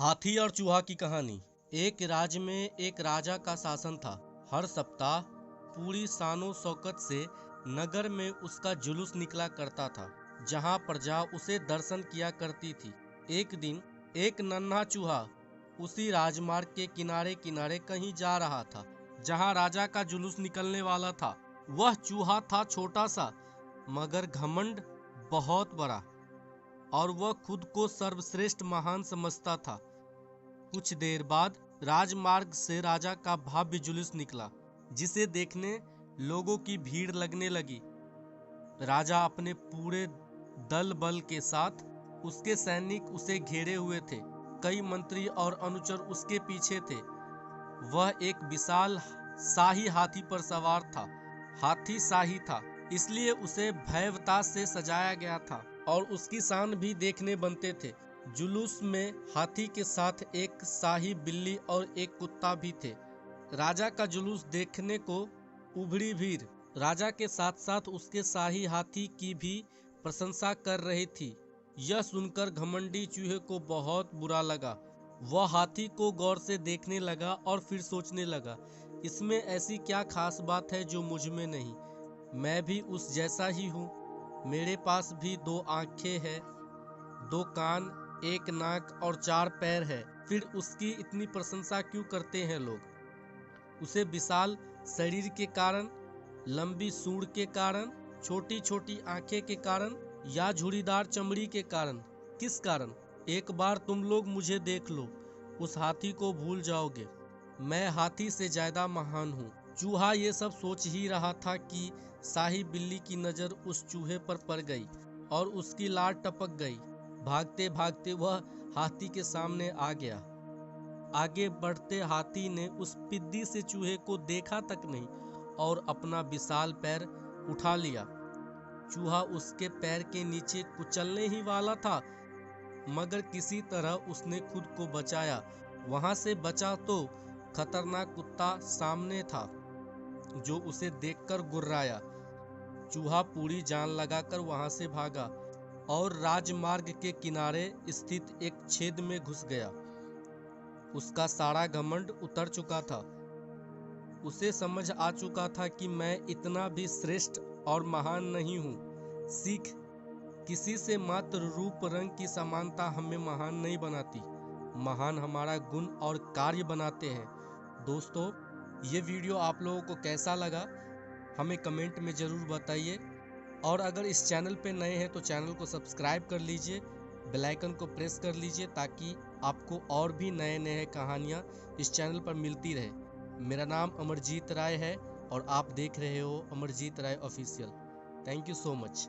हाथी और चूहा की कहानी। एक राज्य में एक राजा का शासन था। हर सप्ताह पूरी शानो शौकत से नगर में उसका जुलूस निकला करता था, जहां प्रजा उसे दर्शन किया करती थी। एक दिन एक नन्हा चूहा उसी राजमार्ग के किनारे किनारे कहीं जा रहा था, जहां राजा का जुलूस निकलने वाला था। वह चूहा था छोटा सा, मगर घमंड बहुत बड़ा, और वह खुद को सर्वश्रेष्ठ महान समझता था। कुछ देर बाद राजमार्ग से राजा का भव्य जुलूस निकला, जिसे देखने लोगों की भीड़ लगने लगी। राजा अपने पूरे दल बल के साथ, उसके सैनिक उसे घेरे हुए थे। कई मंत्री और अनुचर उसके पीछे थे। वह एक विशाल शाही हाथी पर सवार था। हाथी शाही था, इसलिए उसे भव्यता से सजाया गया था और उसकी शान भी देखने बनते थे। जुलूस में हाथी के साथ एक शाही बिल्ली और एक कुत्ता भी थे। राजा का जुलूस देखने को उभरी भीड़ राजा के साथ साथ उसके शाही हाथी की भी प्रशंसा कर रही थी। यह सुनकर घमंडी चूहे को बहुत बुरा लगा। वह हाथी को गौर से देखने लगा और फिर सोचने लगा, इसमें ऐसी क्या खास बात है जो मुझ में नहीं। मैं भी उस जैसा ही हूँ। मेरे पास भी 2 आंखें हैं, 2 कान, 1 नाक और 4 पैर है। फिर उसकी इतनी प्रशंसा क्यों करते हैं लोग? उसे विशाल शरीर के कारण, लंबी सूंड के कारण, छोटी छोटी आंखें के कारण, या झुर्रीदार चमड़ी के कारण? किस कारण? एक बार तुम लोग मुझे देख लो, उस हाथी को भूल जाओगे। मैं हाथी से ज्यादा महान हूँ। चूहा ये सब सोच ही रहा था कि शाही बिल्ली की नजर उस चूहे पर पड़ गई और उसकी लार टपक गई। भागते भागते वह हाथी के सामने आ गया। आगे बढ़ते हाथी ने उस पिद्दी से चूहे को देखा तक नहीं और अपना विशाल पैर उठा लिया। चूहा उसके पैर के नीचे कुचलने ही वाला था, मगर किसी तरह उसने खुद को बचाया। वहां से बचा तो खतरनाक कुत्ता सामने था, जो उसे देखकर गुर्राया। चूहा पूरी जान लगाकर वहां से भागा और राजमार्ग के किनारे स्थित एक छेद में घुस गया। उसका सारा घमंड उतर चुका था। उसे समझ आ चुका था कि मैं इतना भी श्रेष्ठ और महान नहीं हूँ। सीख, किसी से मात्र रूप रंग की समानता हमें महान नहीं बनाती। महान हमारा गुण और कार्य बनाते हैं। दोस्तों, ये वीडियो आप लोगों को कैसा लगा हमें कमेंट में ज़रूर बताइए। और अगर इस चैनल पे नए हैं तो चैनल को सब्सक्राइब कर लीजिए, बेल आइकन को प्रेस कर लीजिए, ताकि आपको और भी नए नए कहानियाँ इस चैनल पर मिलती रहे। मेरा नाम अमरजीत राय है और आप देख रहे हो Amarjeet Rai official. Thank you so much.